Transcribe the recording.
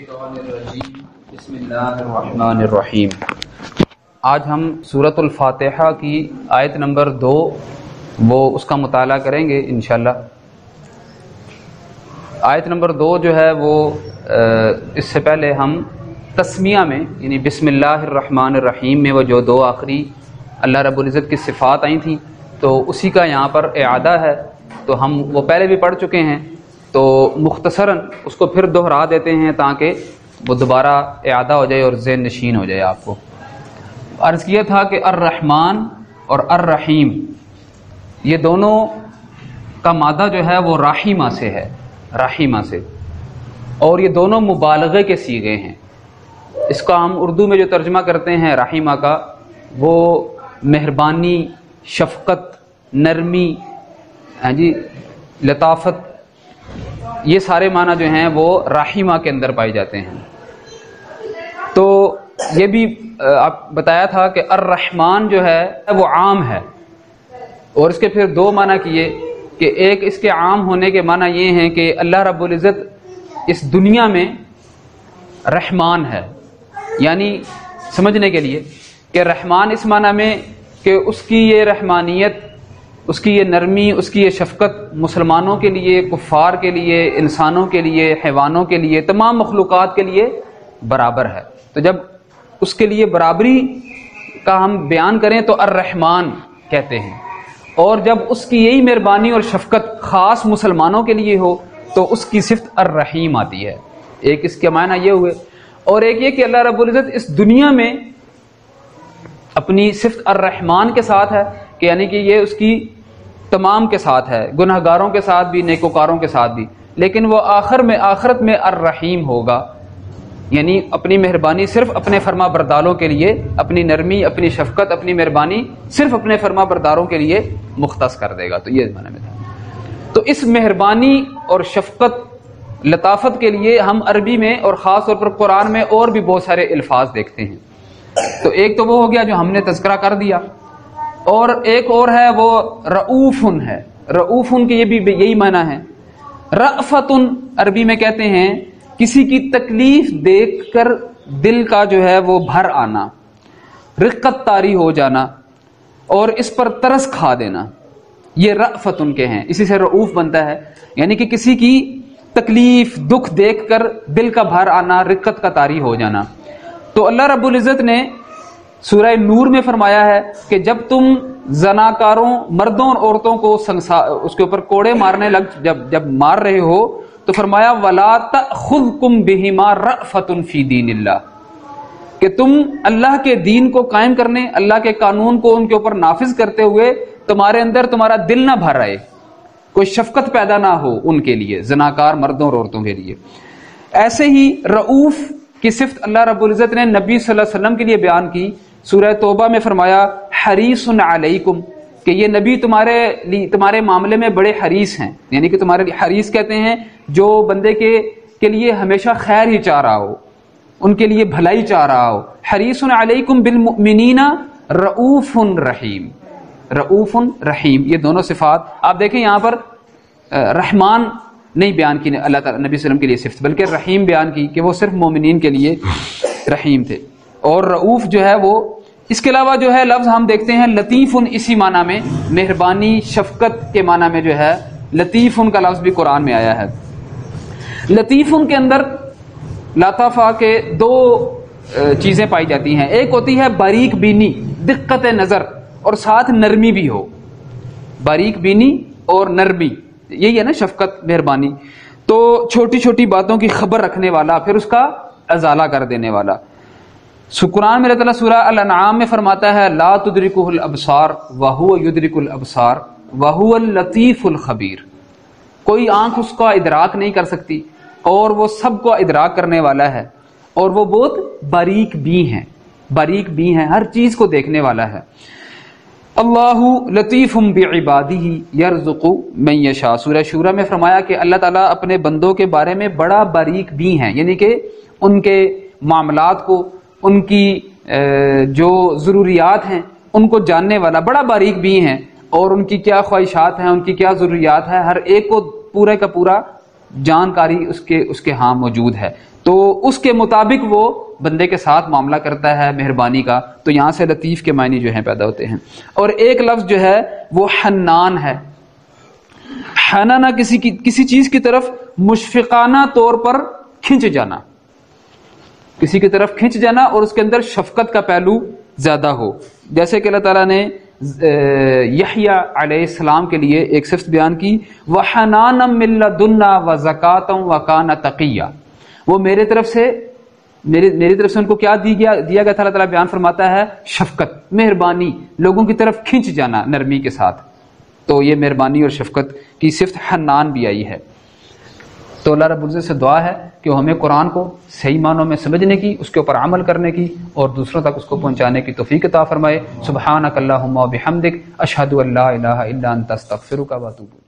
الشیطان الرجیم بسم اللہ الرحمن الرحیم۔ آج ہم سورۃ الفاتحہ کی آیت نمبر 2 اس کا مطالعہ کریں گے انشاءاللہ۔ آیت نمبر 2 جو ہے وہ اس سے پہلے ہم تسمیہ میں یعنی بسم اللہ الرحمن الرحیم میں وہ جو 2 آخری اللہ رب العزت کی صفات آئی تھیں تو اسی کا یہاں پر اعادہ ہے، تو ہم وہ پہلے بھی پڑھ چکے ہیں، تو مختصراً اس کو پھر دہرا دیتے ہیں تاکہ وہ دوبارہ اعادہ ہو جائے اور ذہن نشین ہو جائے۔ آپ کو عرض کیا تھا کہ الرحمن اور الرحیم یہ دونوں کا مادہ جو ہے وہ راحمہ سے ہے، راحمہ سے، اور یہ دونوں مبالغے کے صیغے ہیں۔ اس کا ہم اردو میں جو ترجمہ کرتے ہیں راحمہ کا، وہ مہربانی، شفقت، نرمی، لطافت، یہ سارے معنی جو ہیں وہ راحمہ کے اندر پائے جاتے ہیں۔ تو یہ بھی آپ بتایا تھا کہ الرحمن جو ہے وہ عام ہے، اور اس کے پھر 2 معنی کیے کہ ایک اس کے عام ہونے کے معنی یہ ہیں کہ اللہ رب العزت اس دنیا میں رحمان ہے، یعنی سمجھنے کے لیے کہ رحمان اس معنی میں کہ اس کی یہ رحمانیت، اس کی یہ نرمی، اس کی یہ شفقت مسلمانوں کے لیے، کفار کے لیے، انسانوں کے لیے، حیوانوں کے لیے، تمام مخلوقات کے لیے برابر ہے۔ تو جب اس کے لیے برابری کا ہم بیان کریں تو الرحمن کہتے ہیں، اور جب اس کی یہی مہربانی اور شفقت خاص مسلمانوں کے لیے ہو تو اس کی صفت الرحیم آتی ہے۔ ایک اس کے معنی یہ ہوئے، اور ایک یہ کہ اللہ رب العزت اس دنیا میں اپنی صفت الرحمن کے ساتھ ہے، کہ یعنی کہ یہ اس کی تمام کے ساتھ ہے، گناہ گاروں کے ساتھ بھی، نیکوکاروں کے ساتھ بھی، لیکن وہ آخرت میں الرحیم ہوگا، یعنی اپنی مہربانی صرف اپنے فرما برداروں کے لیے، اپنی نرمی، اپنی شفقت، اپنی مہربانی صرف اپنے فرما برداروں کے لیے مختص کر دے گا۔ تو یہ معنی میں تھا۔ تو اس مہربانی اور شفقت، لطافت کے لیے ہم عربی میں اور خاص طور پر قرآن میں اور بھی بہت سارے الفاظ دیکھتے ہیں۔ تو ایک تو وہ ہو گیا جو ہم نے تذکرہ کر دیا، اور ایک اور ہے وہ رؤوفن ہے۔ رؤوفن کے یہ بھی یہی معنی ہے۔ رأفتن عربی میں کہتے ہیں کسی کی تکلیف دیکھ کر دل کا جو ہے وہ بھر آنا، رقت طاری ہو جانا اور اس پر ترس کھا دینا، یہ رأفتن کے ہیں، اسی سے رؤوف بنتا ہے، یعنی کہ کسی کی تکلیف، دکھ دیکھ کر دل کا بھر آنا، رقت کا طاری ہو جانا۔ تو اللہ رب العزت نے سورہ نور میں فرمایا ہے کہ جب تم زناکاروں، مردوں اور عورتوں کو اس کے اوپر کوڑے مارنے جب مار رہے ہو تو فرمایا وَلَا تَأْخُذْكُمْ بِهِمَا رَأْفَةٌ فِي دِينِ اللَّهِ، کہ تم اللہ کے دین کو قائم کرنے، اللہ کے قانون کو ان کے اوپر نافذ کرتے ہوئے تمہارے اندر تمہارا دل نہ بھر آئے، کوئی شفقت پیدا نہ ہو ان کے لیے، زناکار مردوں اور عورتوں کے لیے۔ ایسے ہی رؤوف کی صفت اللہ رب العزت نے نبی صلی اللہ علیہ وسلم کے لیے بیان کی۔ سورہ توبہ میں فرمایا حریص علیکم، کہ یہ نبی تمہارے معاملے میں بڑے حریص ہیں، یعنی کہ تمہارے لیے حریص کہتے ہیں جو بندے کے لیے ہمیشہ خیر ہی چاہ رہا ہو، ان کے لیے بھلائی چاہ رہا ہو۔ حریص علیکم بالمؤمنین رؤوف رحیم، رؤوف رحیم، یہ دونوں صفات آپ دیکھیں یہاں پر رحمان نہیں بیان کی اللہ تعالیٰ نبی صلی اللہ علیہ وسلم کے لیے صفت، بلکہ رحیم بیان کی کہ وہ صرف مومنین کے لیے رحیم تھے، اور رؤوف جو ہے وہ اس کے علاوہ جو ہے لفظ ہم دیکھتے ہیں لطیف، اسی معنی میں مہربانی، شفقت کے معنی میں جو ہے لطیف کا لفظ بھی قرآن میں آیا ہے۔ لطیف کے اندر لطافہ کے 2 چیزیں پائی جاتی ہیں، ایک ہوتی ہے باریک بینی، دقت نظر، اور ساتھ نرمی بھی ہو، باریک بینی اور نرمی، یہی ہے نا شفقت، مہربانی۔ تو چھوٹی چھوٹی باتوں کی خبر رکھنے والا، پھر اس کا ازالہ کر دینے والا۔ قرآن میں اللہ تعالیٰ سورہ الانعام میں فرماتا ہے لا تدرکہ الابصار وہو یدرک الابصار وہو اللطیف الخبیر، کوئی آنکھ اس کا ادراک نہیں کر سکتی اور وہ سب کو ادراک کرنے والا ہے، اور وہ بہت باریک بھی ہیں، ہر چیز کو دیکھنے والا ہے۔ اللہ لطیف بعبادہ یرزق من یشاء، سورہ شورى میں فرمایا کہ اللہ تعالیٰ اپنے بندوں کے بارے میں بڑا باریک بھی ہیں، یعنی کہ ان کے معاملات کو، ان کی جو ضروریات ہیں ان کو جاننے والا، بڑا باریک بھی ہیں، اور ان کی کیا خواہشات ہیں، ان کی کیا ضروریات ہیں، ہر ایک کو پورے کا پورا جانکاری اس کے ہاں موجود ہے، تو اس کے مطابق وہ بندے کے ساتھ معاملہ کرتا ہے مہربانی کا، تو یہاں سے لطیف کے معنی جو ہیں پیدا ہوتے ہیں۔ اور ایک لفظ جو ہے وہ حنان ہے، حنانہ کسی چیز کی طرف مشفقانہ طور پر کھنچ جانا، کسی کی طرف کھنچ جانا اور اس کے اندر شفقت کا پہلو زیادہ ہو، جیسے کہ اللہ تعالیٰ نے یحییٰ علیہ السلام کے لیے ایک صفت بیان کی، وَحَنَانًا مِن لَدُنَّا وَزَكَاةً وَكَانَ تَقِيًّا، وہ میری طرف سے ان کو کیا دیا گیا تھا، اللہ تعالیٰ بیان فرماتا ہے شفقت، مہربانی، لوگوں کی طرف کھنچ جانا نرمی کے ساتھ، تو یہ مہربانی اور شفقت کی صفت حنان بھی آئی ہے۔ تو اللہ رب العزت سے دعا ہے کہ وہ ہمیں قرآن کو صحیح معنوں میں سمجھنے کی، اس کے اوپر عمل کرنے کی اور دوسروں تک اس کو پہنچانے کی توفیق عطا فرمائے۔ سبحانک اللہم و بحمدک، اشہد ان لا الہ الا انت، استغفرک و اتوب الیک۔